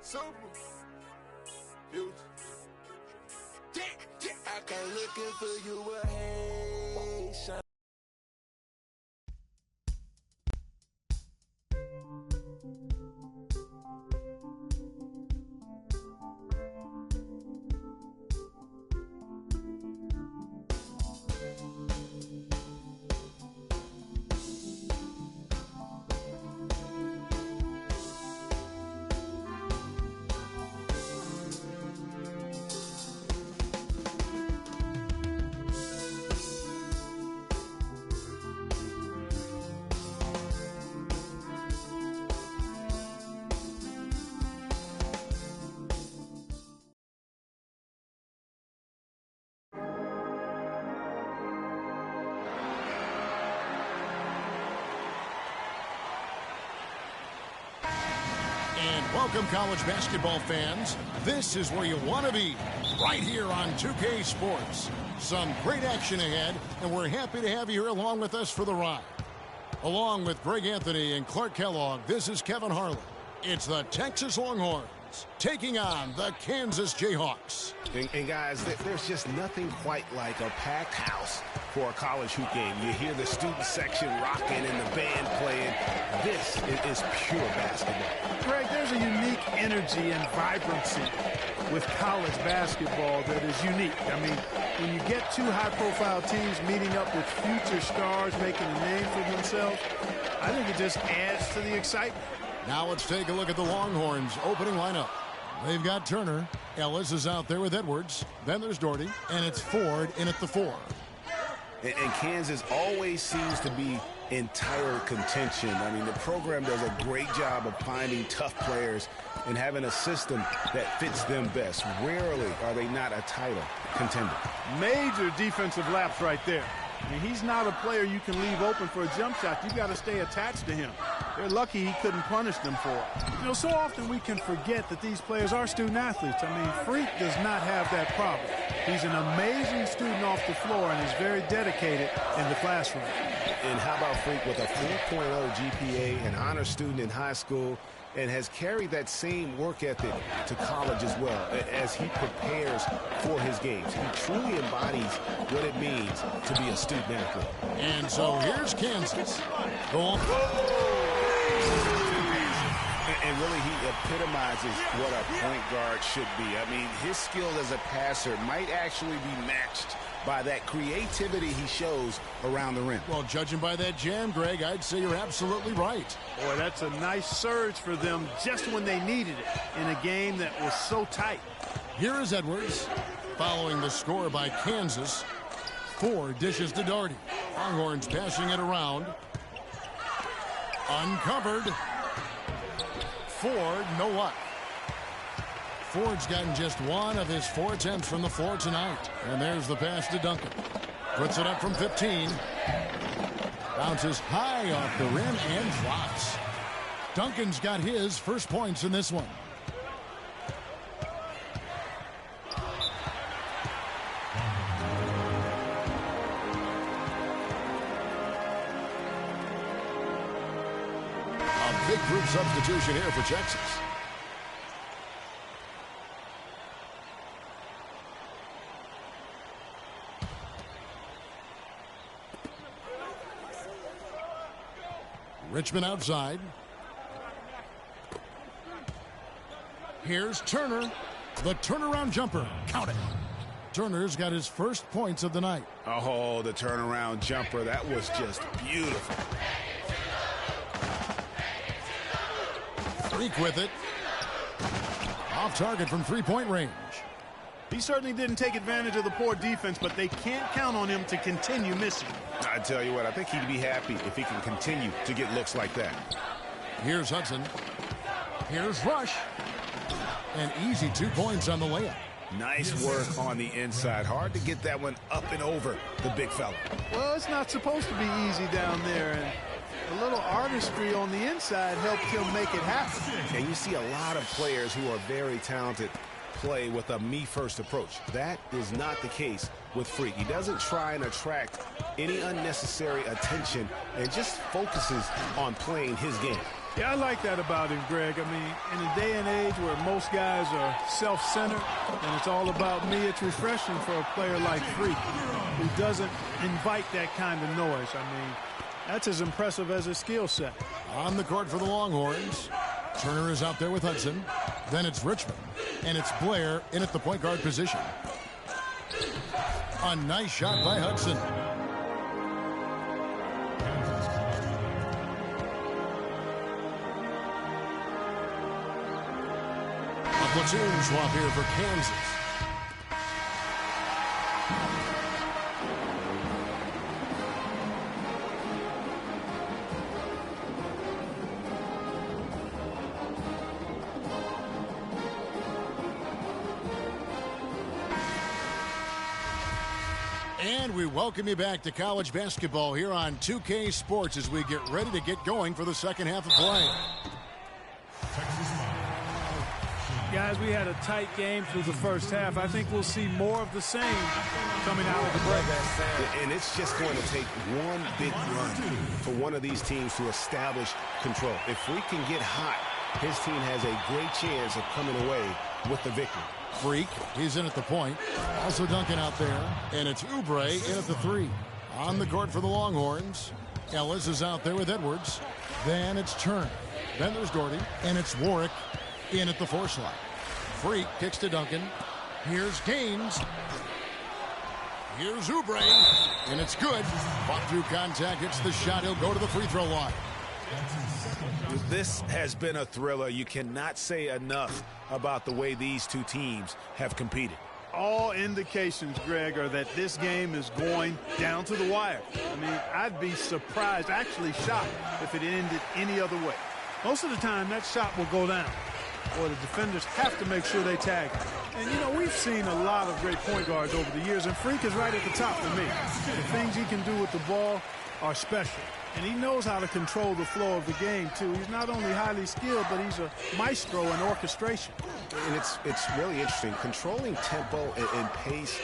Super. Future. I came looking for you, but hey, shine. Welcome, college basketball fans. This is where you want to be, right here on 2K Sports. Some great action ahead, and we're happy to have you here along with us for the ride. Along with Greg Anthony and Clark Kellogg, this is Kevin Harlan. It's the Texas Longhorns taking on the Kansas Jayhawks. And guys, there's just nothing quite like a packed house for a college hoop game. You hear the student section rocking and the band playing. This is pure basketball. Greg, there's a unique energy and vibrancy with college basketball that is unique. I mean, when you get two high-profile teams meeting up with future stars making a name for themselves, I think it just adds to the excitement. Now let's take a look at the Longhorns' opening lineup. They've got Turner. Ellis is out there with Edwards. Then there's Doherty, and it's Ford in at the 4. And Kansas always seems to be in title contention. I mean, the program does a great job of finding tough players and having a system that fits them best. Rarely are they not a title contender. Major defensive lapse right there. I mean, he's not a player you can leave open for a jump shot. You got to stay attached to him. They're lucky he couldn't punish them for it. You know, so often we can forget that these players are student athletes. I mean, Freak does not have that problem. He's an amazing student off the floor and is very dedicated in the classroom. And how about Freak with a 4.0 GPA, an honor student in high school, and has carried that same work ethic to college as well as he prepares for his games. He truly embodies what it means to be a student athlete. And so here's Kansas. And really, he epitomizes what a point guard should be. I mean, his skill as a passer might actually be matched by that creativity he shows around the rim. Well, judging by that jam, Greg, I'd say you're absolutely right. Boy, that's a nice surge for them just when they needed it in a game that was so tight. Here is Edwards, following the score by Kansas. 4 dishes to Doherty. Longhorns passing it around. Uncovered. Ford, no luck. Ford's gotten just 1 of his 4 attempts from the floor tonight. And there's the pass to Duncan. Puts it up from 15. Bounces high off the rim and drops. Duncan's got his first points in this one. A big group substitution here for Texas. Richmond outside. Here's Turner. The turnaround jumper. Count it. Turner's got his first points of the night. Oh, the turnaround jumper. That was just beautiful. Freak with it. Off target from three-point range. He certainly didn't take advantage of the poor defense, but they can't count on him to continue missing. I tell you what, I think he'd be happy if he can continue to get looks like that. Here's Hudson. Here's Rush. An easy 2 points on the layup. Nice work on the inside. Hard to get that one up and over the big fella. Well, it's not supposed to be easy down there, and a little artistry on the inside helped him make it happen. And you see a lot of players who are very talented play with a me-first approach. That is not the case with Freak. He doesn't try and attract any unnecessary attention and just focuses on playing his game. Yeah, I like that about him, Greg. I mean, in a day and age where most guys are self-centered and it's all about me, it's refreshing for a player like Freak who doesn't invite that kind of noise. I mean, that's as impressive as his skill set. On the court for the Longhorns. Turner is out there with Hudson. Then it's Richmond. And it's Blair in at the point guard position. A nice shot by Hudson. A platoon swap here for Kansas. And we welcome you back to college basketball here on 2K Sports as we get ready to get going for the second half of play. Guys, we had a tight game through the first half. I think we'll see more of the same coming out of the break. And it's just going to take one big run for one of these teams to establish control. If we can get hot, his team has a great chance of coming away with the victory. Freak, he's in at the point. Also Duncan out there. And it's Oubre in at the 3. On the court for the Longhorns. Ellis is out there with Edwards. Then it's Turner. Then there's Doherty. And it's Warwick in at the 4 slot. Freak kicks to Duncan. Here's Gaines. Here's Oubre. And it's good. Fought through contact. Hits the shot. He'll go to the free throw line. This has been a thriller. You cannot say enough about the way these two teams have competed. All indications, Greg, are that this game is going down to the wire. I mean, I'd be surprised, actually shocked, if it ended any other way. Most of the time, that shot will go down, or the defenders have to make sure they tag it. And, you know, we've seen a lot of great point guards over the years, and Freak is right at the top for me. The things he can do with the ball are special. And he knows how to control the flow of the game, too. He's not only highly skilled, but he's a maestro in orchestration. And it's really interesting. Controlling tempo and pace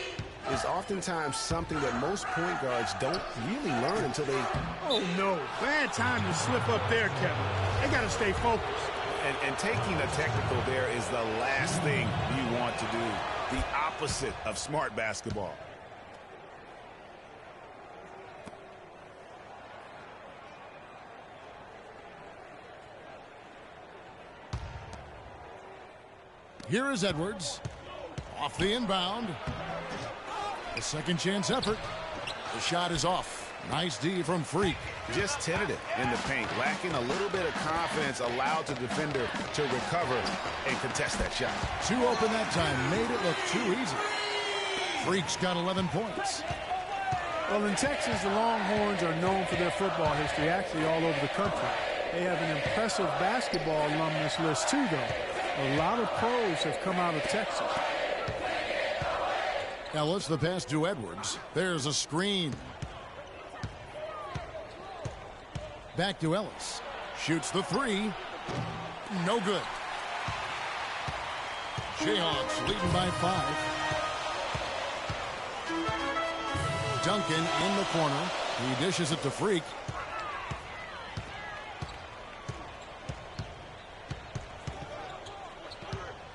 is oftentimes something that most point guards don't really learn until they... Oh, no. Bad time to slip up there, Kevin. They got to stay focused. And taking the technical there is the last thing you want to do. The opposite of smart basketball. Here is Edwards. Off the inbound. A second chance effort. The shot is off. Nice D from Freak. Just tentative in the paint. Lacking a little bit of confidence. Allowed the defender to recover and contest that shot. Too open that time. Made it look too easy. Freak's got 11 points. Well, in Texas, the Longhorns are known for their football history, actually all over the country. They have an impressive basketball alumnus list, too, though. A lot of pros have come out of Texas. Ellis, the pass to Edwards. There's a screen. Back to Ellis. Shoots the 3. No good. Jayhawks leading by 5. Duncan in the corner. He dishes it to Freak.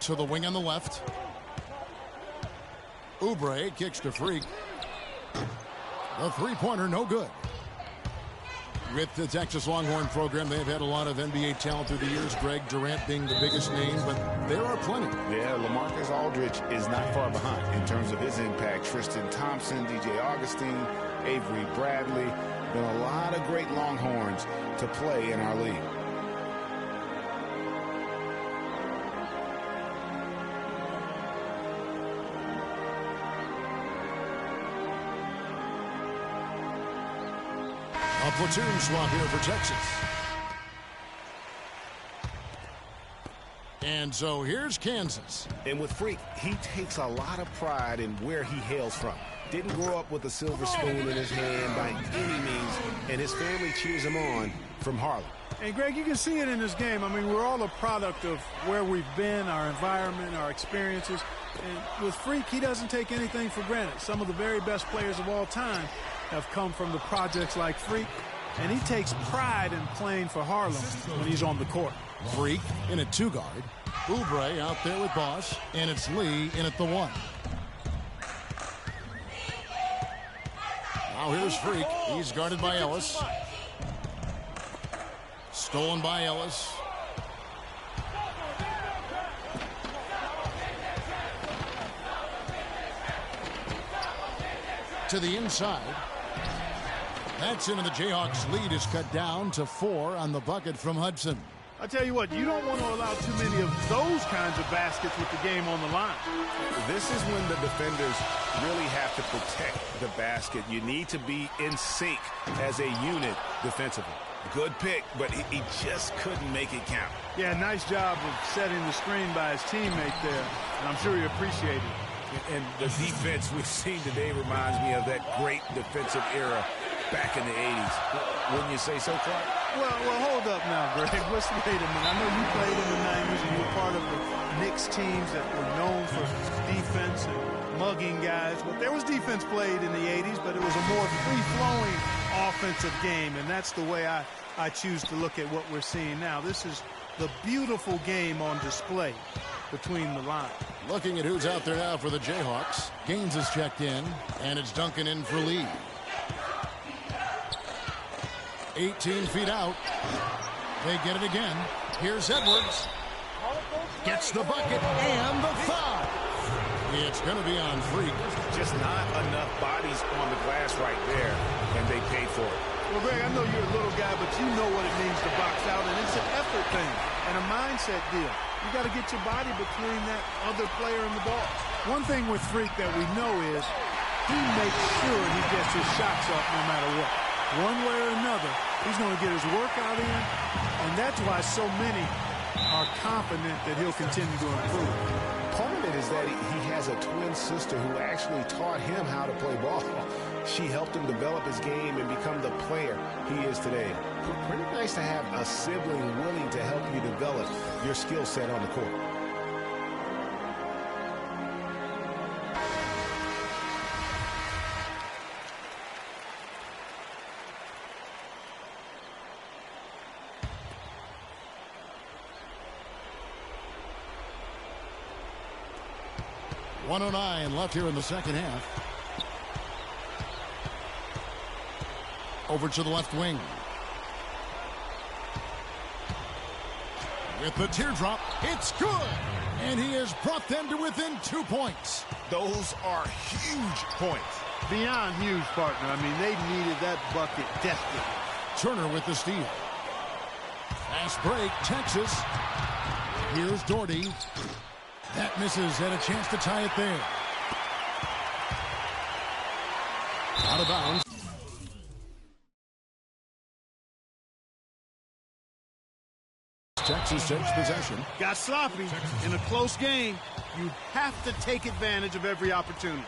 To the wing on the left. Oubre kicks to Freak. The three-pointer, no good. With the Texas Longhorn program, they've had a lot of NBA talent through the years. Greg Durant being the biggest name, but there are plenty. Yeah, LaMarcus Aldridge is not far behind in terms of his impact. Tristan Thompson, DJ Augustine, Avery Bradley. Been a lot of great Longhorns to play in our league. A platoon swap here for Texas. And so here's Kansas. And with Freak, he takes a lot of pride in where he hails from. Didn't grow up with a silver spoon in his hand by any means, and his family cheers him on from Harlem. And, Greg, you can see it in this game. I mean, we're all a product of where we've been, our environment, our experiences. And with Freak, he doesn't take anything for granted. Some of the very best players of all time have come from the projects like Freak. and he takes pride in playing for Harlem when he's on the court. Freak in at 2 guard. Oubre out there with Boss, and it's Lee in at the 1. Now here's Freak. He's guarded by Ellis. Stolen by Ellis. To the inside. That's into the Jayhawks. Lead is cut down to 4 on the bucket from Hudson. I tell you what, you don't want to allow too many of those kinds of baskets with the game on the line. This is when the defenders really have to protect the basket. You need to be in sync as a unit defensively. Good pick, but he just couldn't make it count. Yeah, nice job of setting the screen by his teammate there, and I'm sure he appreciated it. And the defense we've seen today reminds me of that great defensive era back in the 80s. Wouldn't you say so, Clark? Well, hold up now, Greg. Let's wait a minute. I know you played in the 90s and you were part of the Knicks teams that were known for defense and mugging guys. But there was defense played in the 80s, but it was a more free-flowing offensive game, and that's the way I choose to look at what we're seeing now. This is the beautiful game on display between the lines. Looking at who's out there now for the Jayhawks. Gaines is checked in, and it's Duncan in for Lee. 18 feet out. They get it again. Here's Edwards. Gets the bucket and the foul. It's going to be on Freak. Just not enough bodies on the glass right there, and they paid for it. Well, Greg, I know you're a little guy, but you know what it means to box out, and it's an effort thing and a mindset deal. You got to get your body between that other player and the ball. One thing with Freak that we know is he makes sure he gets his shots up no matter what. One way or another, he's going to get his workout in, and that's why so many are confident that he'll continue to improve. Part of it is that he has a twin sister who actually taught him how to play ball. She helped him develop his game and become the player he is today. Pretty nice to have a sibling willing to help you develop your skill set on the court. .109 left here in the second half. Over to the left wing. With the teardrop, it's good. And he has brought them to within 2 points. Those are huge points. Beyond huge, partner. I mean, they needed that bucket desperately. Turner with the steal. Fast break, Texas. Here's Doherty. That misses, and a chance to tie it there. Out of bounds. Texas takes possession. Got sloppy in a close game. You have to take advantage of every opportunity.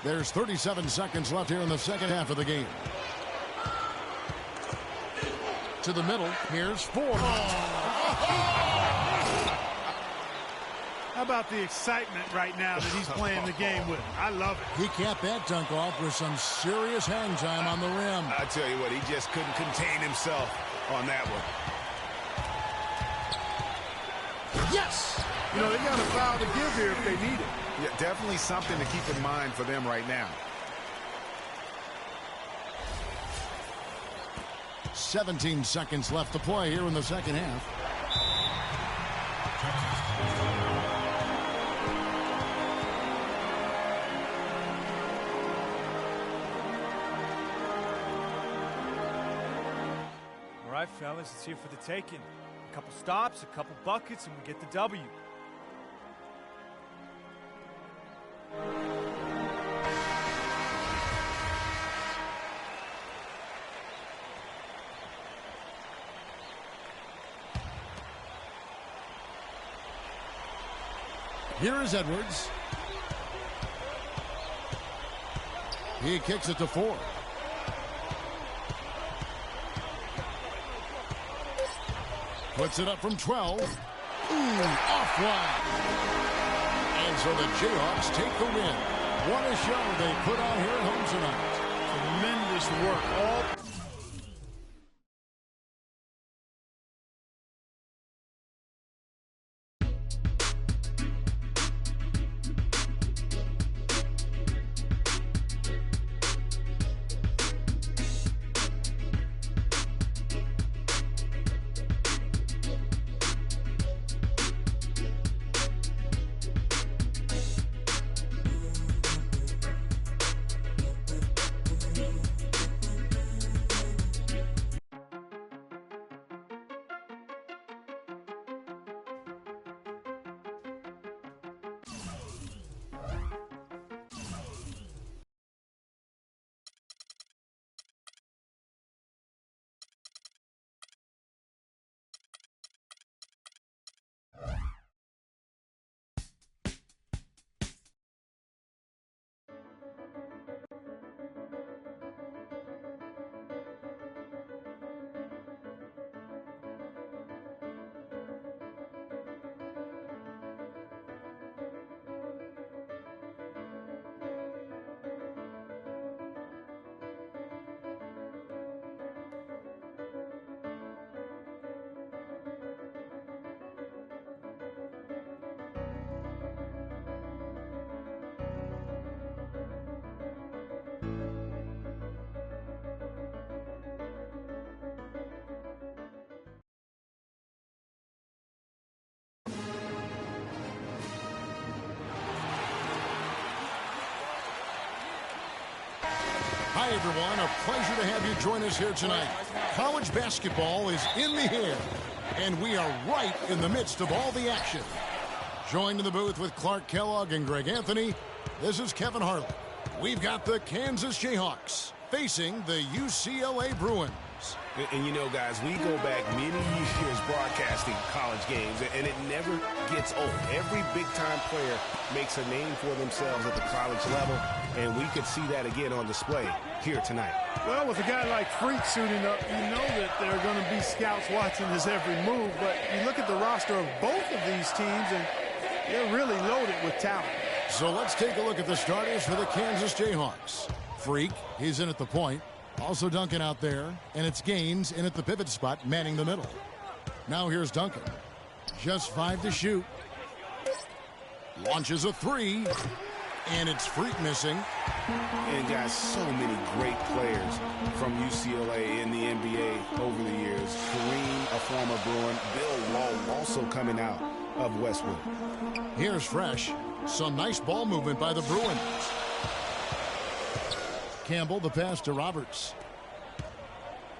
There's 37 seconds left here in the second half of the game. To the middle. Here's Ford. How about the excitement right now that he's playing the game with? I love it. He capped that dunk off with some serious hang time on the rim. I tell you what, he just couldn't contain himself on that one. Yes! You know, they got a foul to give here if they need it. Yeah, definitely something to keep in mind for them right now. 17 seconds left to play here in the second half. All right, fellas, it's here for the taking. A couple stops, a couple buckets, and we get the W. Here is Edwards. He kicks it to Ford. Puts it up from 12. Offline. And so the Jayhawks take the win. What a show they put on here at home tonight. Tremendous work. Hi, everyone. A pleasure to have you join us here tonight. College basketball is in the air, and we are right in the midst of all the action. Joined in the booth with Clark Kellogg and Greg Anthony, this is Kevin Harlan. We've got the Kansas Jayhawks facing the UCLA Bruins. And you know, guys, we go back many years broadcasting college games, and it never gets old. Every big-time player makes a name for themselves at the college level, and we could see that again on display here tonight. Well, with a guy like Freak suiting up, you know that there are going to be scouts watching his every move, but you look at the roster of both of these teams, and they're really loaded with talent. So let's take a look at the starters for the Kansas Jayhawks. Freak, he's in at the point. Also Duncan out there, and it's Gaines in at the pivot spot, manning the middle. Now here's Duncan. Just 5 to shoot. Launches a 3, and it's Freak missing. And guys, so many great players from UCLA in the NBA over the years. Kareem, a former Bruin. Bill Walton also coming out of Westwood. Here's Fresh. Some nice ball movement by the Bruins. Campbell, the pass to Roberts.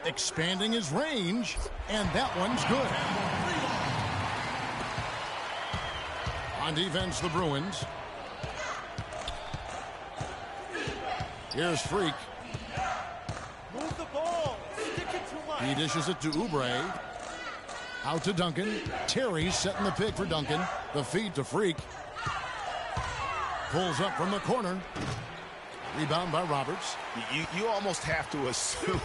Expanding his range, and that one's good. On defense, the Bruins. Here's Freak. Move the ball. Stick it too much. He dishes it to Oubre. Out to Duncan. Terry setting the pick for Duncan. The feed to Freak. Pulls up from the corner. Rebound by Roberts. You almost have to assume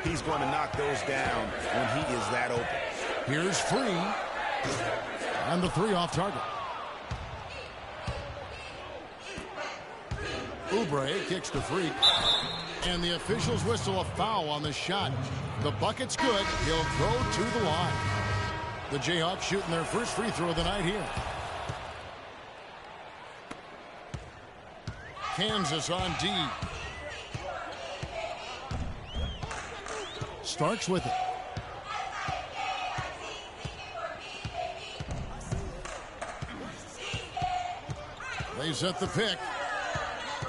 he's going to knock those down when he is that open. Here's Free. And the 3 off target. Oubre kicks to Freak. And the officials whistle a foul on the shot. The bucket's good. He'll throw to the line. The Jayhawks shooting their first free throw of the night here. Kansas on D. Starks with it. They set the pick.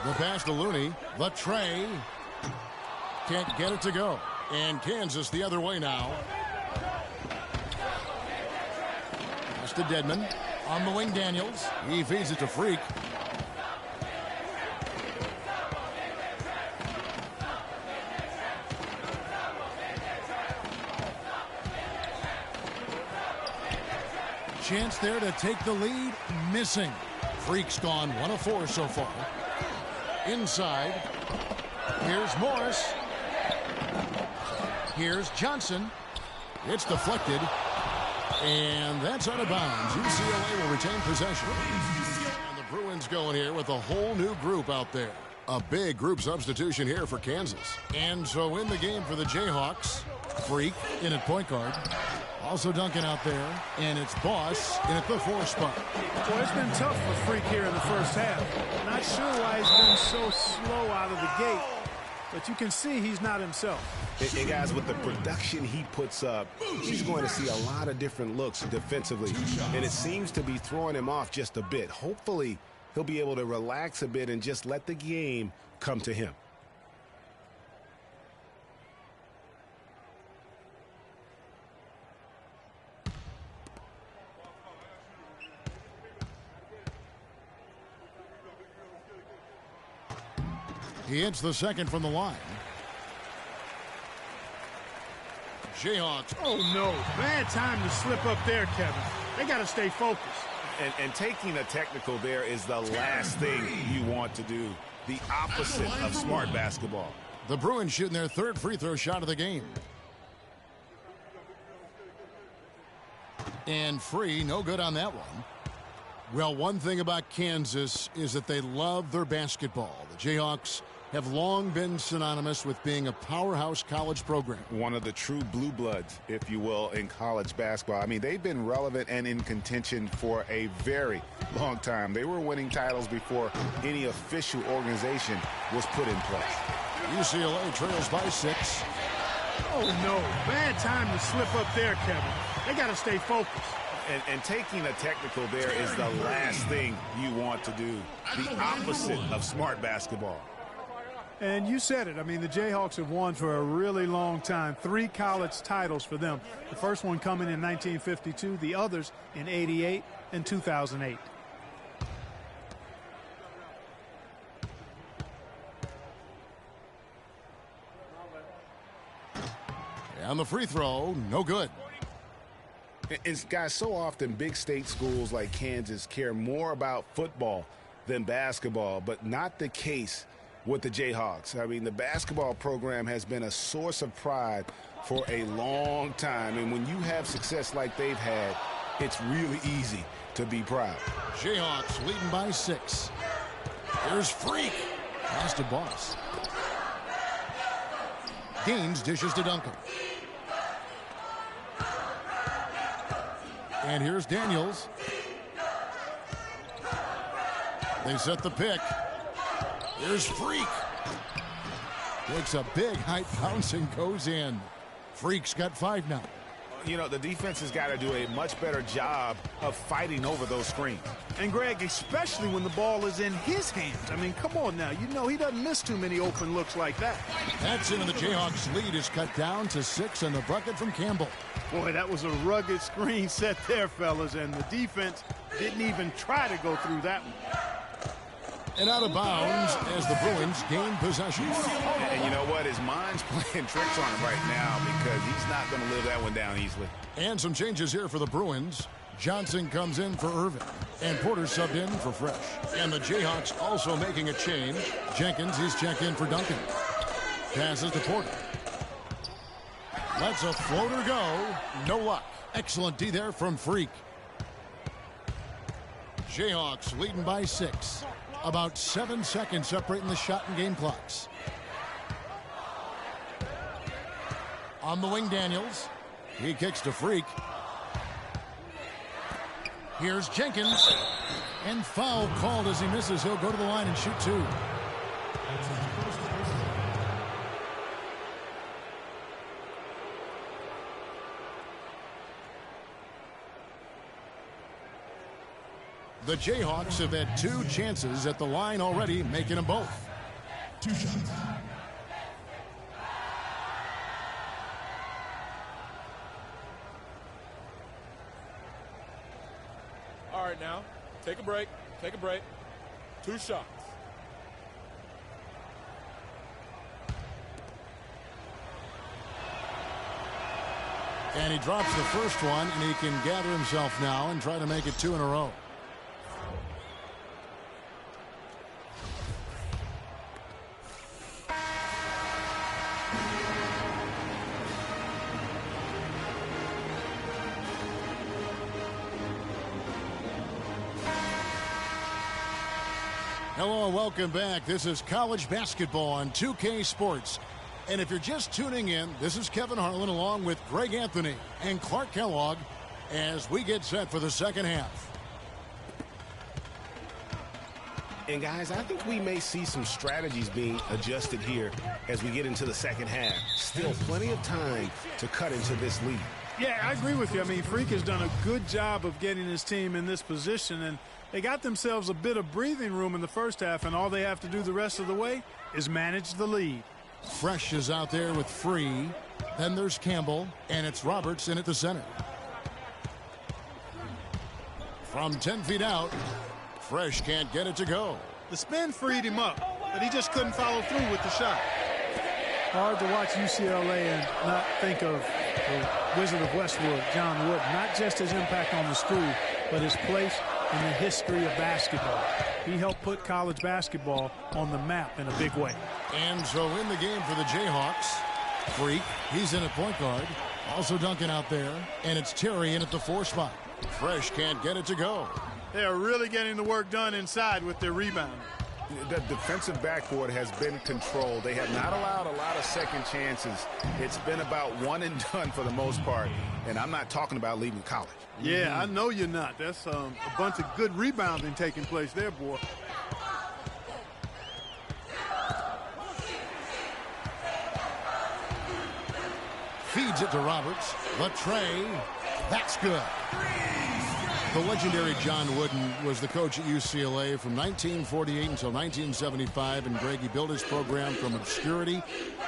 The pass to Looney. The tray. Can't get it to go. And Kansas the other way now. Pass to Dedmon. On the wing, Daniels. He feeds it to Freak. Chance there to take the lead. Missing. Freak's gone 1 of 4 so far. Inside. Here's Morris. Here's Johnson. It's deflected. And that's out of bounds. UCLA will retain possession. And the Bruins going here with a whole new group out there. A big group substitution here for Kansas. And so in the game for the Jayhawks, Freak in at point guard. Also Duncan out there, and it's Boss in at the 4 spot. Well, it's been tough for Freak here in the first half. Not sure why he's been so slow out of the gate, but you can see he's not himself. And guys, with the production he puts up, he's going to see a lot of different looks defensively, and it seems to be throwing him off just a bit. Hopefully, he'll be able to relax a bit and just let the game come to him. He hits the second from the line. Jayhawks. Oh, no. Bad time to slip up there, Kevin. They got to stay focused. And taking a technical there is the last thing you want to do. The opposite of smart basketball. The Bruins shooting their 3rd free throw shot of the game. And Free, no good on that one. Well, one thing about Kansas is that they love their basketball. The Jayhawks have long been synonymous with being a powerhouse college program. One of the true blue bloods, if you will, in college basketball. I mean, they've been relevant and in contention for a very long time. They were winning titles before any official organization was put in place. UCLA trails by 6. Oh, no. Bad time to slip up there, Kevin. They got to stay focused. And taking a technical there is the last thing you want to do. The opposite of smart basketball. And you said it. I mean, the Jayhawks have won for a really long time. 3 college titles for them. The first one coming in 1952, the others in 88 and 2008. And the free throw, no good. It's, guys, so often big state schools like Kansas care more about football than basketball, but not the case with the Jayhawks. I mean, the basketball program has been a source of pride for a long time, and when you have success like they've had, it's really easy to be proud. Jayhawks leading by 6. Here's Freak. Pass to Boss. Gaines dishes to Duncan. And here's Daniels. They set the pick. Here's Freak. Takes a big height bounce and goes in. Freak's got 5 now. You know, the defense has got to do a much better job of fighting over those screens. And, Greg, especially when the ball is in his hands. I mean, come on now. You know he doesn't miss too many open looks like that. That's in, and the Jayhawks lead is cut down to 6 and the bucket from Campbell. Boy, that was a rugged screen set there, fellas, and the defense didn't even try to go through that one. And out of bounds as the Bruins gain possession. And you know what? His mind's playing tricks on him right now because he's not going to live that one down easily. And some changes here for the Bruins. Johnson comes in for Irvin, and Porter subbed in for Fresh. And the Jayhawks also making a change. Jenkins is checked in for Duncan. Passes to Porter. Lets a floater go. No luck. Excellent D there from Freak. Jayhawks leading by 6. About 7 seconds separating the shot and game clocks. On the wing, Daniels. He kicks to Freak. Here's Jenkins. And foul called as he misses. He'll go to the line and shoot 2. The Jayhawks have had 2 chances at the line already, making them both. 2 shots. All right, now, take a break. Take a break. 2 shots. And he drops the first one, and he can gather himself now and try to make it 2 in a row. Hello and welcome back. This is college basketball on 2K Sports. And if you're just tuning in, this is Kevin Harlan along with Greg Anthony and Clark Kellogg as we get set for the second half. And, guys, I think we may see some strategies being adjusted here as we get into the second half. Still plenty of time to cut into this lead. Yeah, I agree with you. I mean, Freak has done a good job of getting his team in this position, and they got themselves a bit of breathing room in the first half, and all they have to do the rest of the way is manage the lead. Fresh is out there with Free. Then there's Campbell, and it's Roberts in at the center. From 10 feet out, Fresh can't get it to go. The spin freed him up, but he just couldn't follow through with the shot. Hard to watch UCLA and not think of the Wizard of Westwood, John Wooden, not just his impact on the school, but his place in the history of basketball. He helped put college basketball on the map in a big way. And so in the game for the Jayhawks, Freak, he's in at point guard. Also Duncan out there, and it's Terry in at the 4 spot. Fresh can't get it to go. They are really getting the work done inside with their rebound. The defensive backboard has been controlled. They have not allowed a lot of second chances. It's been about one and done for the most part, and I'm not talking about leaving college. Yeah, I know you're not. That's a bunch of good rebounding taking place there, boy. Feeds it to Roberts. Latre. That's good. The legendary John Wooden was the coach at UCLA from 1948 until 1975, and Greg, he built his program from obscurity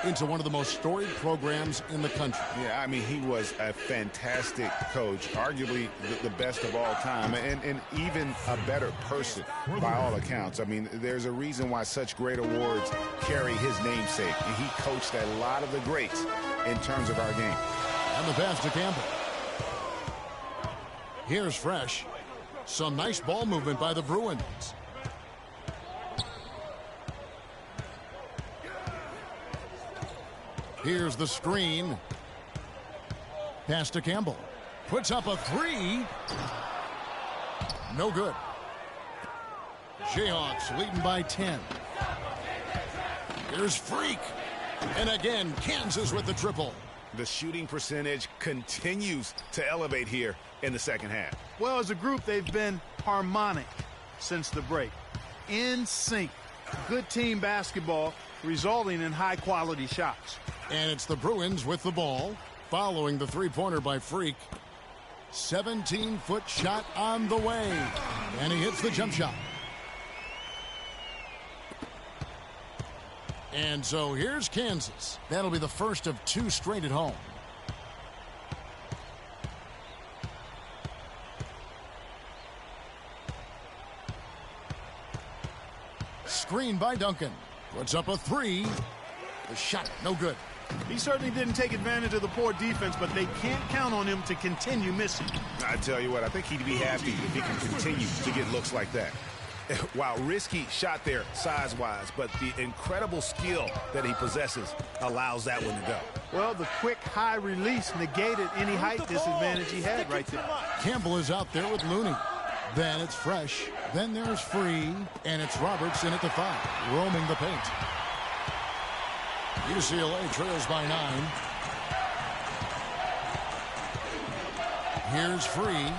into one of the most storied programs in the country. Yeah, I mean, he was a fantastic coach, arguably the best of all time, and even a better person by all accounts. I mean, there's a reason why such great awards carry his namesake, and he coached a lot of the greats in terms of our game. And the pass to Campbell. Here's Fresh. Some nice ball movement by the Bruins. Here's the screen. Pass to Campbell. Puts up a three. No good. Jayhawks leading by 10. Here's Freak. And again, Kansas with the triple. The shooting percentage continues to elevate here in the second half. Well, as a group, they've been harmonic since the break. In sync. Good team basketball resulting in high-quality shots. And it's the Bruins with the ball, following the three-pointer by Freak. 17-foot shot on the way. And he hits the jump shot. And so here's Kansas. That'll be the first of two straight at home. Screen by Duncan. Puts up a three. The shot, no good. He certainly didn't take advantage of the poor defense, but they can't count on him to continue missing. I tell you what, I think he'd be happy if he can continue to get looks like that. While risky shot there size-wise, but the incredible skill that he possesses allows that one to go. Well, the quick high release negated any height disadvantage he had right there. Campbell is out there with Looney. Then it's Fresh. Then there's Free. And it's Roberts in at the 5, roaming the paint. UCLA trails by 9. Here's Free.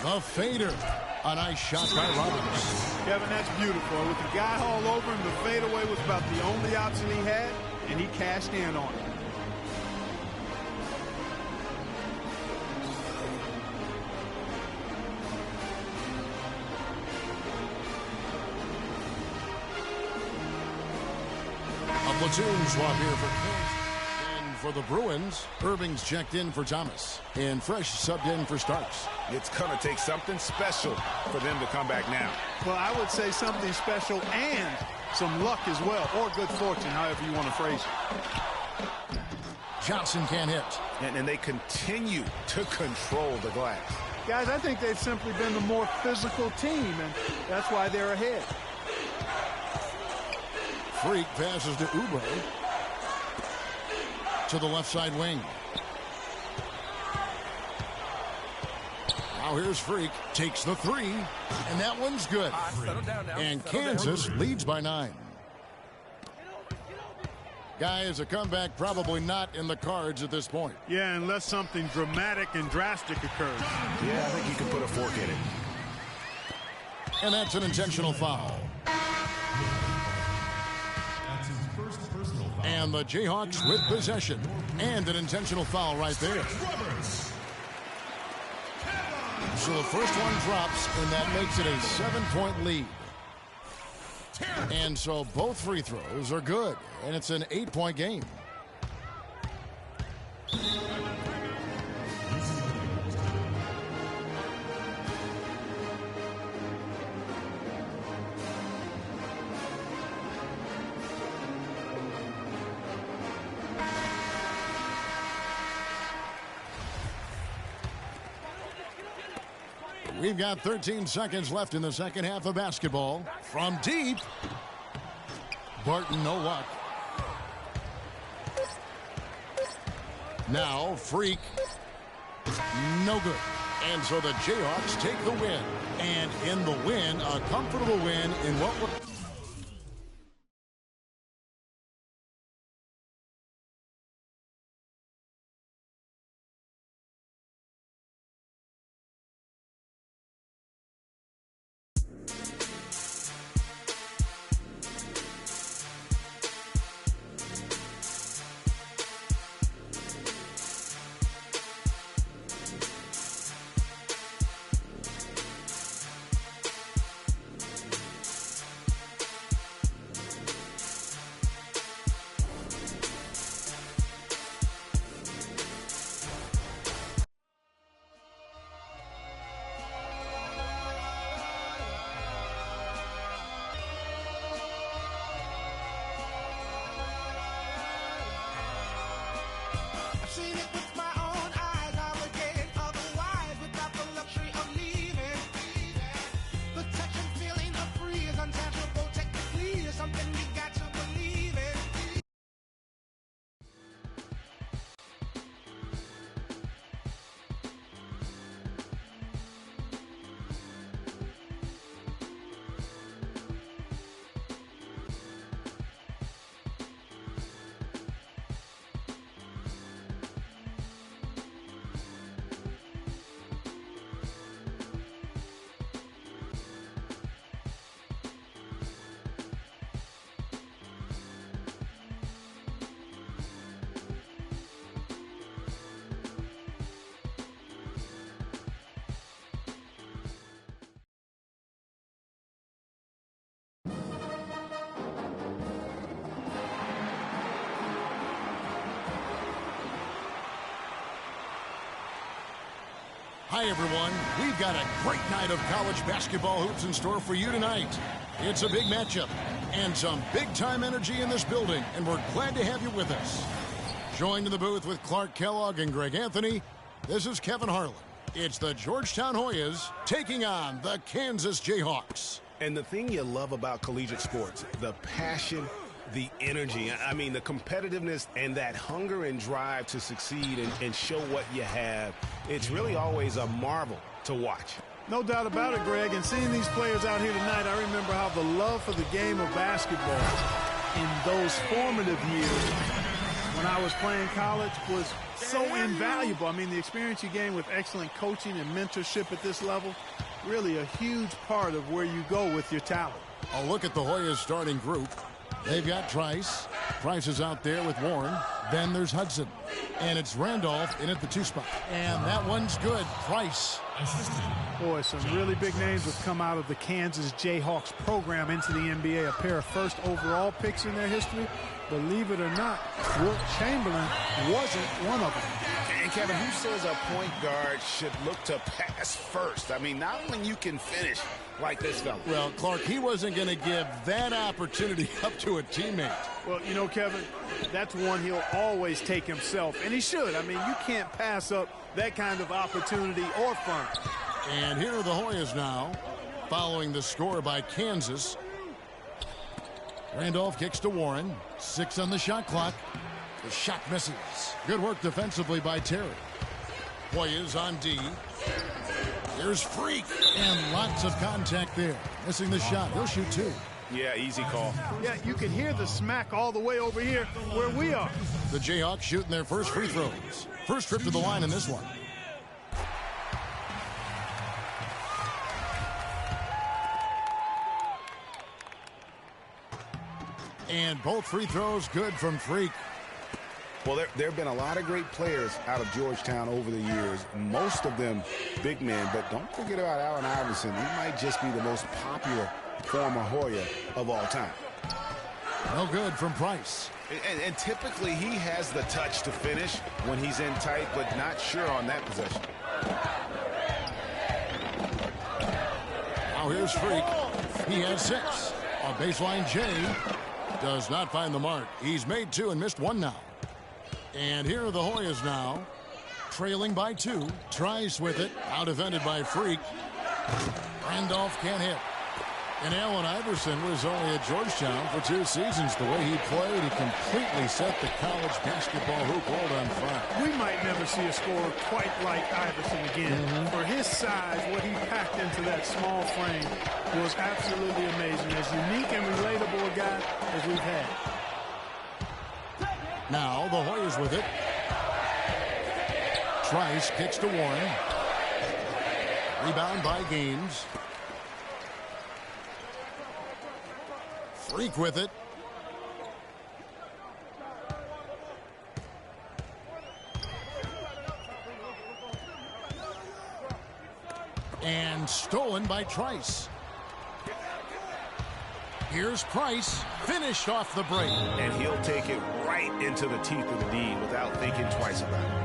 The fader. A nice shot by Roberts. Kevin, that's beautiful. With the guy all over him, the fadeaway was about the only option he had, and he cashed in on it. A platoon swap here for Kansas. And for the Bruins, Irving's checked in for Thomas. And Fresh subbed in for Starks. It's going to take something special for them to come back now. Well, I would say something special and some luck as well, or good fortune, however you want to phrase it. Johnson can't hit. And they continue to control the glass. Guys, I think they've simply been the more physical team, and that's why they're ahead. Freak passes to Oubre. To the left side wing. Now here's Freak. Takes the three. And that one's good. And Kansas leads by 9. Guys, a comeback probably not in the cards at this point. Yeah, unless something dramatic and drastic occurs. Yeah, I think you can put a fork in it. And that's an intentional foul. And the Jayhawks with possession. And an intentional foul right there. So the first one drops, and that makes it a 7-point lead. And so both free throws are good, and it's an 8-point game. We've got 13 seconds left in the second half of basketball. From deep, Barton, no luck. Now, Freak, no good. And so the Jayhawks take the win. And in the win, a comfortable win in what would... Hi, everyone. We've got a great night of college basketball hoops in store for you tonight. It's a big matchup and some big-time energy in this building, and we're glad to have you with us. Joined in the booth with Clark Kellogg and Greg Anthony, this is Kevin Harlan. It's the Georgetown Hoyas taking on the Kansas Jayhawks. And the thing you love about collegiate sports, the passion, the energy, I mean, the competitiveness and that hunger and drive to succeed and show what you have, it's really always a marvel to watch. No doubt about it, Greg. And seeing these players out here tonight, I remember how the love for the game of basketball in those formative years when I was playing college was so invaluable. I mean, the experience you gain with excellent coaching and mentorship at this level, really a huge part of where you go with your talent. A look at the Hoyas starting group. They've got Trice. Trice is out there with Warren. Then there's Hudson. And it's Randolph in at the 2 spot. And that one's good. Price. Boy, some really big names have come out of the Kansas Jayhawks program into the NBA. A pair of first overall picks in their history. Believe it or not, Wilt Chamberlain wasn't one of them. And Kevin, who says a point guard should look to pass first? I mean, not when you can finish like this fella. Well, Clark, he wasn't going to give that opportunity up to a teammate. Well, you know, Kevin, that's one he'll always take himself, and he should. I mean, you can't pass up that kind of opportunity or fun. And here are the Hoyas now, following the score by Kansas. Randolph kicks to Warren. 6 on the shot clock. The shot misses. Good work defensively by Terry. Hoyas on D. Here's Freak. And lots of contact there. Missing the shot. He'll shoot 2. Yeah, easy call. Yeah, you can hear the smack all the way over here where we are. The Jayhawks shooting their first free throws. First trip to the line in this one. And both free throws good from Freak. Well, there have been a lot of great players out of Georgetown over the years, most of them big men, but don't forget about Allen Iverson. He might just be the most popular former Hoya of all time. No good from Price. And typically he has the touch to finish when he's in tight, but not sure on that possession. Now here's Freak. He has 6. On baseline, Jay does not find the mark. He's made 2 and missed 1 now. And here are the Hoyas now, trailing by 2. Trice with it, out defended by Freak. Randolph can't hit. And Allen Iverson was only at Georgetown for 2 seasons. The way he played, he completely set the college basketball hoop world on fire. We might never see a scorer quite like Iverson again. For his size, what he packed into that small frame was absolutely amazing. As unique and relatable a guy as we've had. Now the Hoyas with it. Trice kicks to Warren. Rebound by Gaines. Freak with it. And stolen by Trice. Here's Price, finished off the break. And he'll take it right into the teeth of the D without thinking twice about it.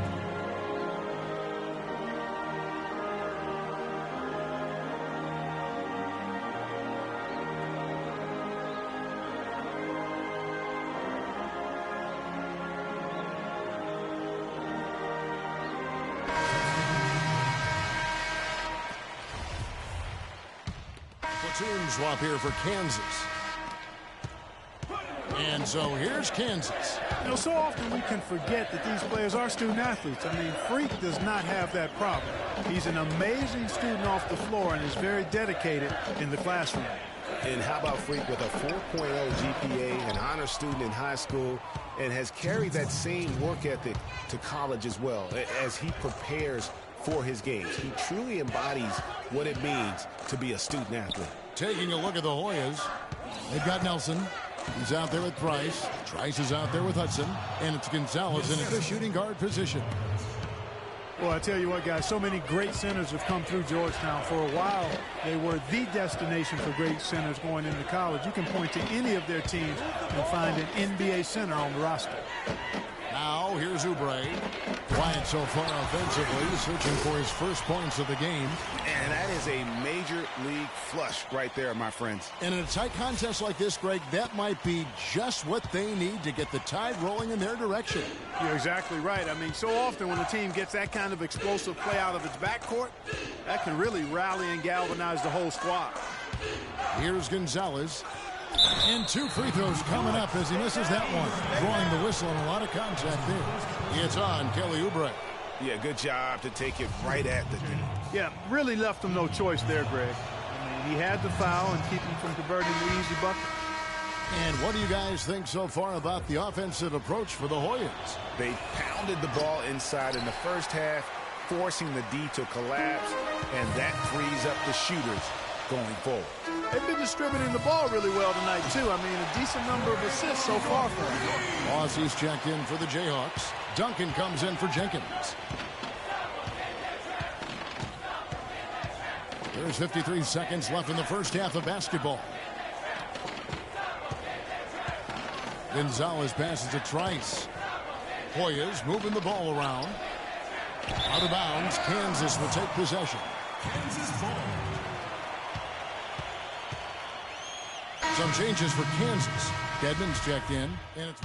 Platoon swap here for Kansas. And so here's Kansas. You know, so often we can forget that these players are student athletes. I mean, Freak does not have that problem. He's an amazing student off the floor and is very dedicated in the classroom. And how about Freak with a 4.0 GPA, an honor student in high school, and has carried that same work ethic to college as well as he prepares for his games. He truly embodies what it means to be a student athlete. Taking a look at the Hoyas, they've got Nelson. He's out there with Price. Trice is out there with Hudson. And it's Gonzalez in the shooting guard position. Well, I tell you what, guys, so many great centers have come through Georgetown. For a while, they were the destination for great centers going into college. You can point to any of their teams and find an NBA center on the roster. Now, here's Oubre. Quiet so far offensively, searching for his first points of the game. And that is a major league flush right there, my friends. And in a tight contest like this, Greg, that might be just what they need to get the tide rolling in their direction. You're exactly right. I mean, so often when the team gets that kind of explosive play out of its backcourt, that can really rally and galvanize the whole squad. Here's Gonzalez. And 2 free throws coming up as he misses that one. Drawing the whistle and a lot of contact there. It's on Kelly Oubre. Yeah, good job to take it right at the D. Yeah, really left him no choice there, Greg. I mean, he had the foul and keep him from converting the easy bucket. And what do you guys think so far about the offensive approach for the Hoyas? They pounded the ball inside in the first half, forcing the D to collapse, and that frees up the shooters going forward. They've been distributing the ball really well tonight, too. I mean, a decent number of assists so far for them. Aussies checked in for the Jayhawks. Duncan comes in for Jenkins. There's 53 seconds left in the first half of basketball. Gonzalez passes to Trice. Hoyas moving the ball around. Out of bounds, Kansas will take possession. Kansas ball. Some changes for Kansas. Dedmon's checked in, and it's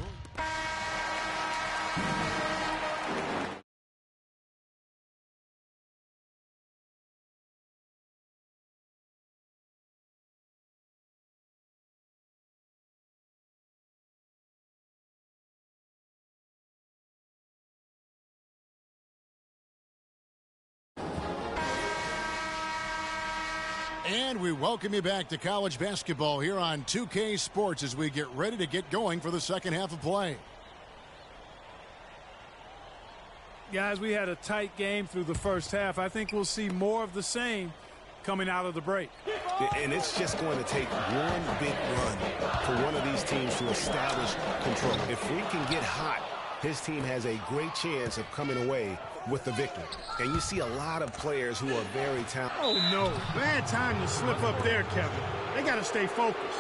And we welcome you back to college basketball here on 2K Sports as we get ready to get going for the second half of play. Guys, we had a tight game through the first half. I think we'll see more of the same coming out of the break. And it's just going to take one big run for one of these teams to establish control. If we can get hot, his team has a great chance of coming away with the victory. And you see a lot of players who are very talented. Oh, no. Bad time to slip up there, Kevin. They got to stay focused.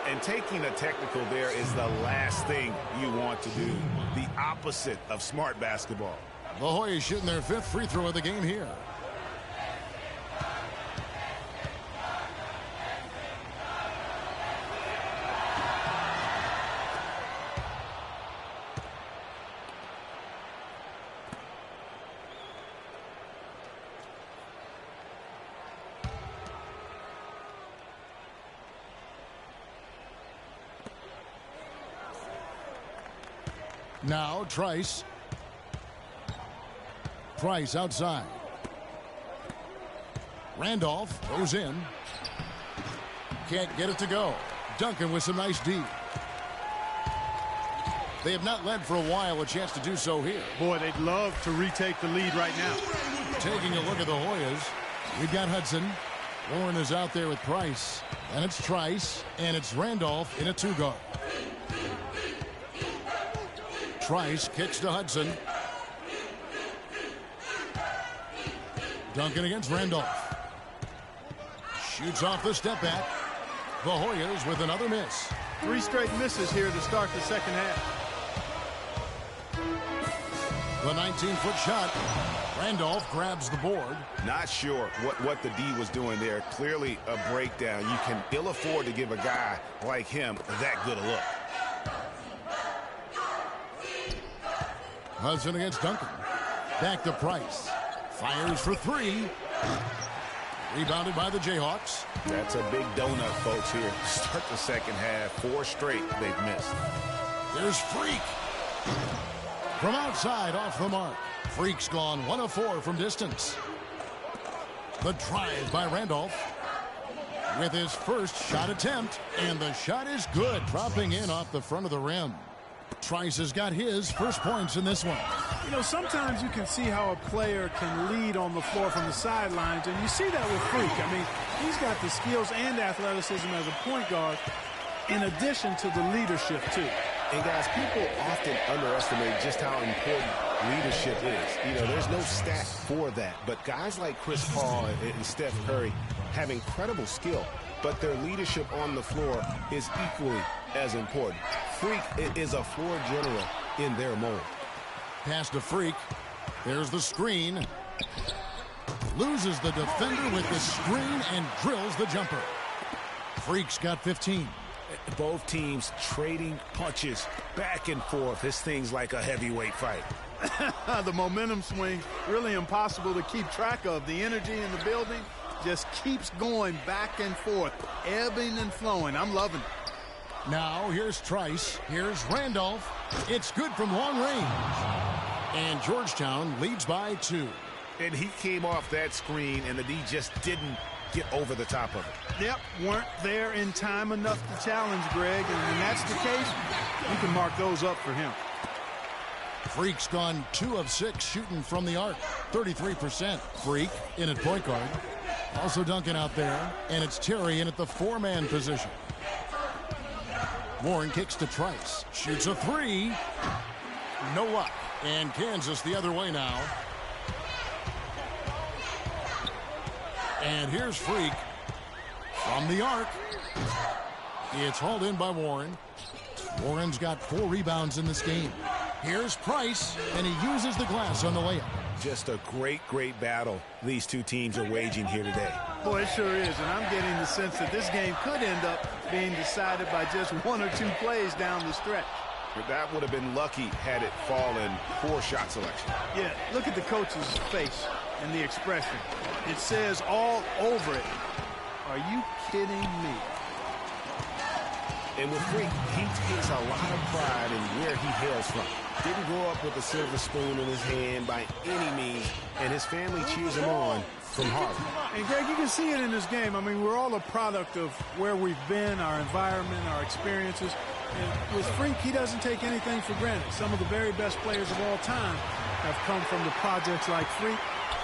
And taking a technical there is the last thing you want to do. The opposite of smart basketball. The Hoyas shooting their 5th free throw of the game here. Now Trice. Trice outside. Randolph goes in. Can't get it to go. Duncan with some nice D. They have not led for a while. A chance to do so here. Boy, they'd love to retake the lead right now. Taking a look at the Hoyas. We've got Hudson. Warren is out there with Price. And it's Trice. And it's Randolph in a 2-guard. Trice kicks to Hudson. Duncan against Randolph. Shoots off the step back. The Hoyas with another miss. 3 straight misses here to start the second half. The 19-foot shot. Randolph grabs the board. Not sure what the D was doing there. Clearly a breakdown. You can ill afford to give a guy like him that good a look. Hudson against Duncan. Back to Price. Fires for 3. Rebounded by the Jayhawks. That's a big donut, folks, here. Start the second half. 4 straight they've missed. There's Freak. From outside, off the mark. Freak's gone 1 of 4 from distance. The drive by Randolph. With his first shot attempt. And the shot is good. Dropping in off the front of the rim. Trice has got his first points in this one. You know, sometimes you can see how a player can lead on the floor from the sidelines, and you see that with Freak. I mean, he's got the skills and athleticism as a point guard in addition to the leadership, too. And, guys, people often underestimate just how important leadership is. You know, there's no stat for that. But guys like Chris Paul and Steph Curry have incredible skill, but their leadership on the floor is equally as important. Freak is a floor general in their mold. Pass to Freak. There's the screen. Loses the defender with the screen and drills the jumper. Freak's got 15. Both teams trading punches back and forth. This thing's like a heavyweight fight. The momentum swing, really impossible to keep track of. The energy in the building just keeps going back and forth, ebbing and flowing. I'm loving it. Now here's Trice. Here's Randolph. It's good from long range. And Georgetown leads by 2. And he came off that screen, and the D just didn't get over the top of it. Yep, weren't there in time enough to challenge Greg, and when that's the case, you can mark those up for him. Freak's gone 2 of 6 shooting from the arc, 33%. Freak in at point guard. Also Duncan out there, and it's Terry in at the 4-man position. Warren kicks to Trice. Shoots a 3. No luck. And Kansas the other way now. And here's Freak from the arc. It's hauled in by Warren. Warren's got 4 rebounds in this game. Here's Price, and he uses the glass on the layup. Just a great battle these two teams are waging here today. Boy, it sure is, and I'm getting the sense that this game could end up being decided by just 1 or 2 plays down the stretch. But that would have been lucky had it fallen. Poor shot selection. Yeah, look at the coach's face and the expression. It says all over it, "Are you kidding me?" And with Freak, he takes a lot of pride in where he hails from. Didn't grow up with a silver spoon in his hand by any means, and his family cheers him on from Harvard. And Greg, you can see it in this game. I mean, we're all a product of where we've been, our environment, our experiences. And with Freak, he doesn't take anything for granted. Some of the very best players of all time have come from the projects like Freak,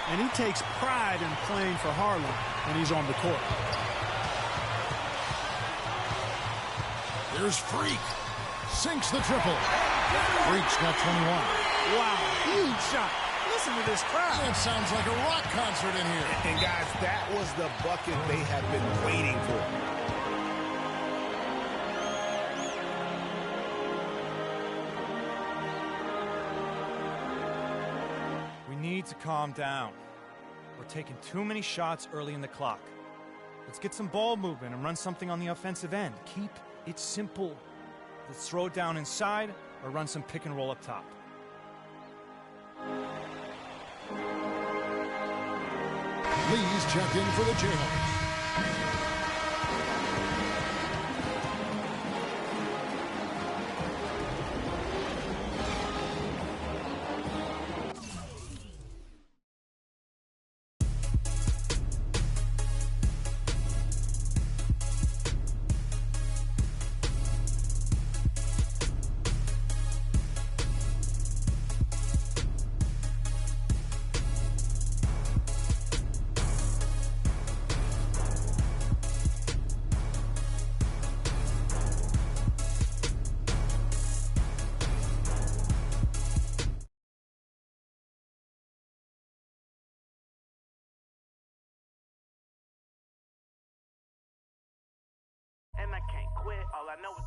and he takes pride in playing for Harlem when he's on the court. There's Freak. Sinks the triple. Freak's got 21. Wow, huge shot. Listen to this crowd. It sounds like a rock concert in here. And guys, that was the bucket they have been waiting for. We need to calm down. We're taking too many shots early in the clock. Let's get some ball movement and run something on the offensive end. Keep it simple. Let's throw it down inside or run some pick and roll up top. Lee's checked in for the Jayhawks. And I can't quit, all I know is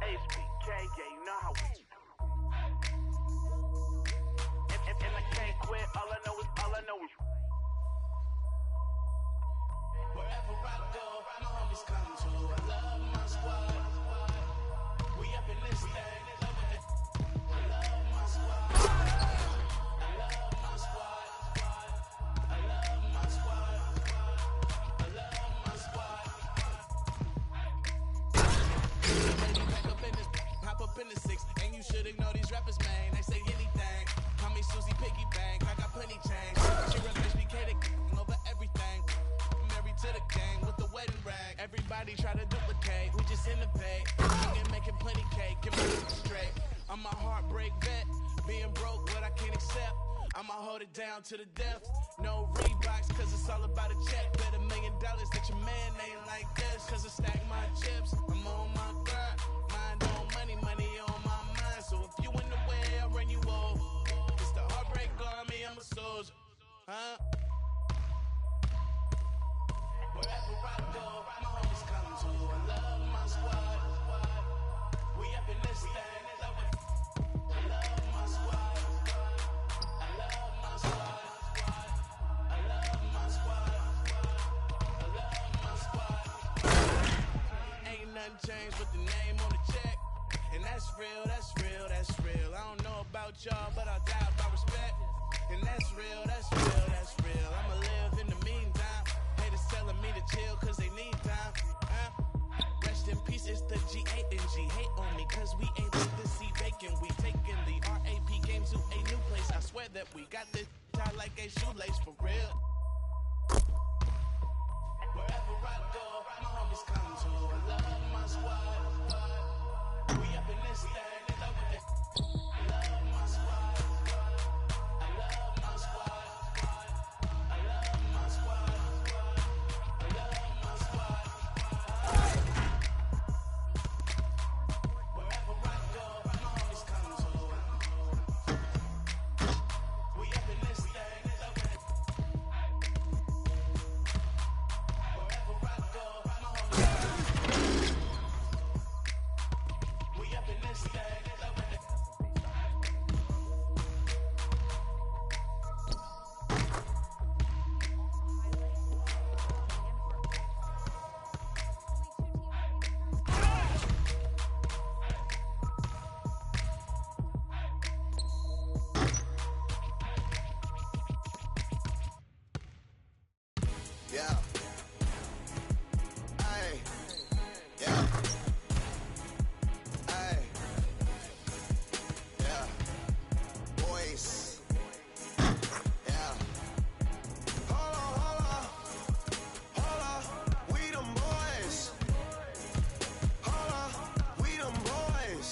HBK, yeah, you know how we and I can't quit, all I know is wherever I go, my homies come to. I love my squad. We up in this thing. I love my squad. I love my squad. I love my squad. I love my squad. Baby, back up in this, hop up in the 6, and you should ignore these rappers, man. They say anything. Call me Susie Piggy Bank. I got plenty change. She rep HBK over everything. Married to the gang with the wedding rag. Everybody try to duplicate. We just innovate. Making plenty cake. Give me straight. I'm a heartbreak vet. Being broke, what I can't accept. I'ma hold it down to the death. No Reeboks, cause it's all about a check. Bet $1 million that your man ain't like this. Cause I stack my chips. I'm on my grind. Mind on money, money on my mind. So if you in the way, I'll run you over. It's the heartbreak army, I'm a soldier. Huh? Wherever I go, my homies come to. I love my squad. We up in this thing. I love change with the name on the check. And that's real, that's real, that's real. I don't know about y'all, but I'll die by respect. And that's real, that's real, that's real. I'ma live in the meantime. Haters telling me to chill cause they need time. Rest in peace, it's the G-A-N-G. Hate on me cause we ain't with the C bacon. We taking the RAP game to a new place. I swear that we got this tied like a shoelace for real. Wherever I go, my homies come to. I love my squad. We up in this thing. Yeah. Aye. Yeah. Aye. Yeah. Boys. Yeah. Hold on. We them boys. Hold on. We them boys.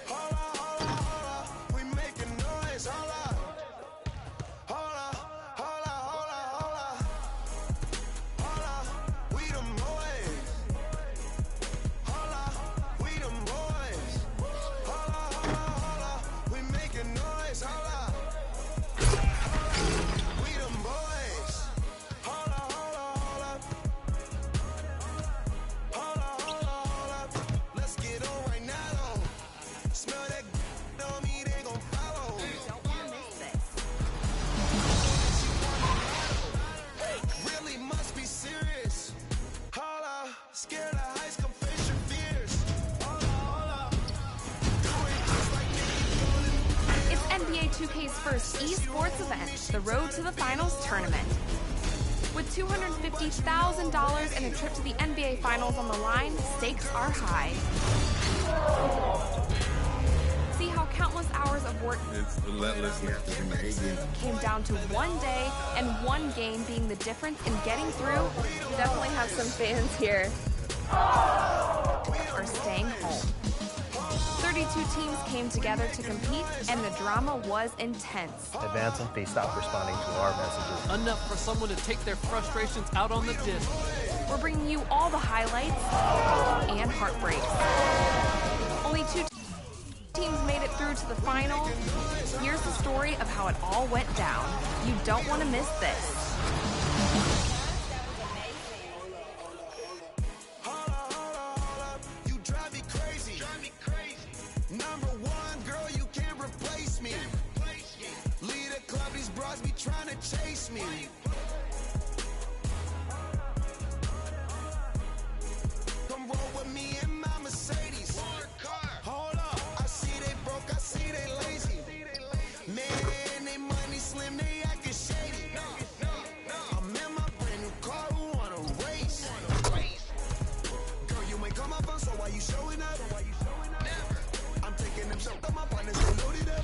Hold on. We making noise. Hold on. NBA 2K's first esports event, the Road to the Finals tournament. With $250,000 and a trip to the NBA Finals on the line, stakes are high. See how countless hours of work came down to one day and one game being the difference in getting through. We definitely have some fans here. Or staying home. 32 teams came together to compete, and the drama was intense. Advance and they stopped responding to our messages. Enough for someone to take their frustrations out on the disc. We're bringing you all the highlights and heartbreaks. Only 2 teams made it through to the final. Here's the story of how it all went down. You don't want to miss this. Trying to chase me. Come roll with me in my Mercedes. Hold up, I see they broke, I see they lazy. Man, they money slim, they acting shady. I'm in my brand new car, who wanna race? Girl, you ain't come up on, so why you showing up? I'm taking them shots on my partners, they loaded up.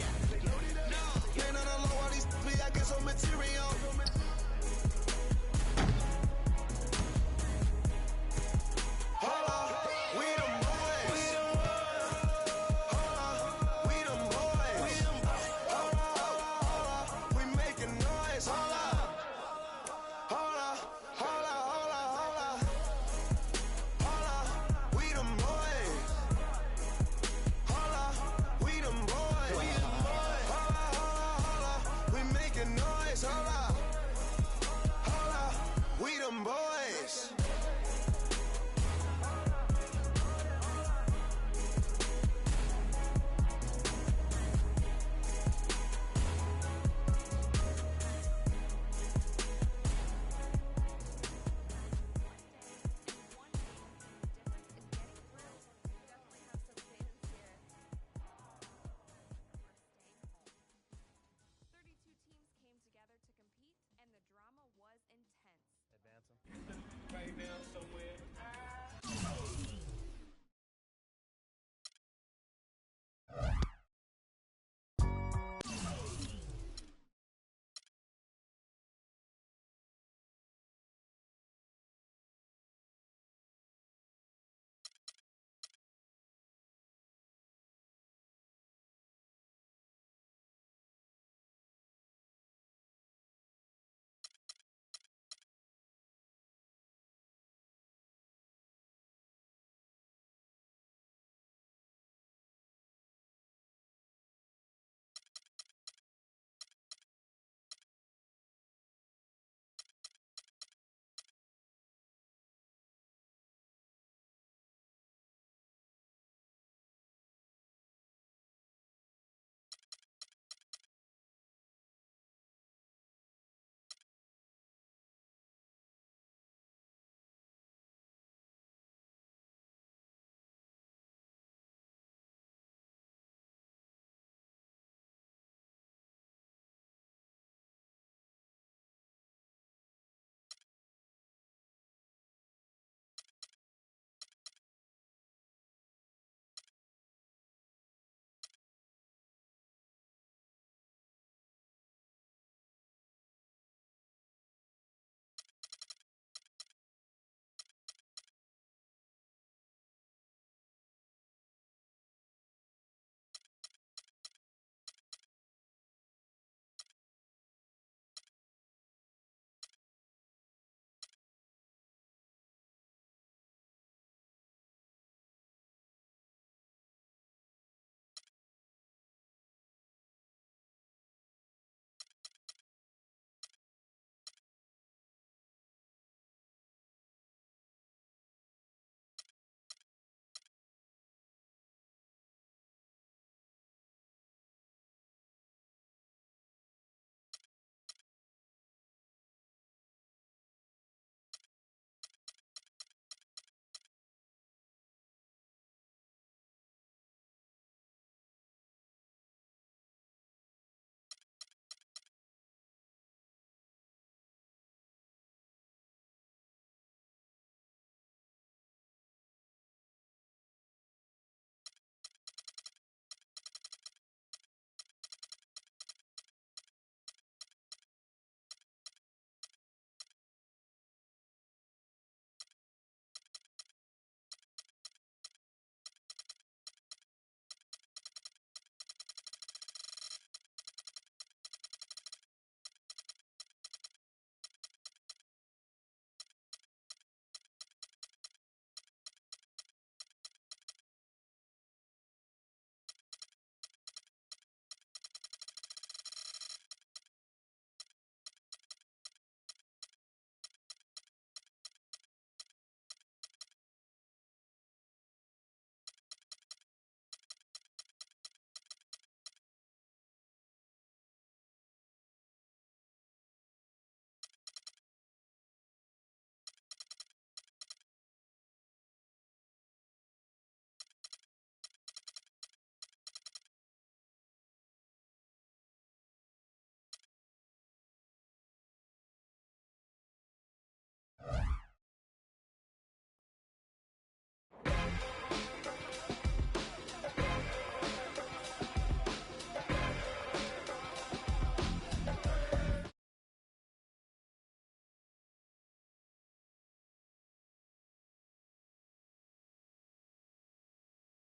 Man, I don't know all these I get some material. Hold on, we them boys. Hold on, we them boys. Hold on, we making noise. Hold on, we them boys. Hold on, we them boys. We making noise, hold up, we them boys.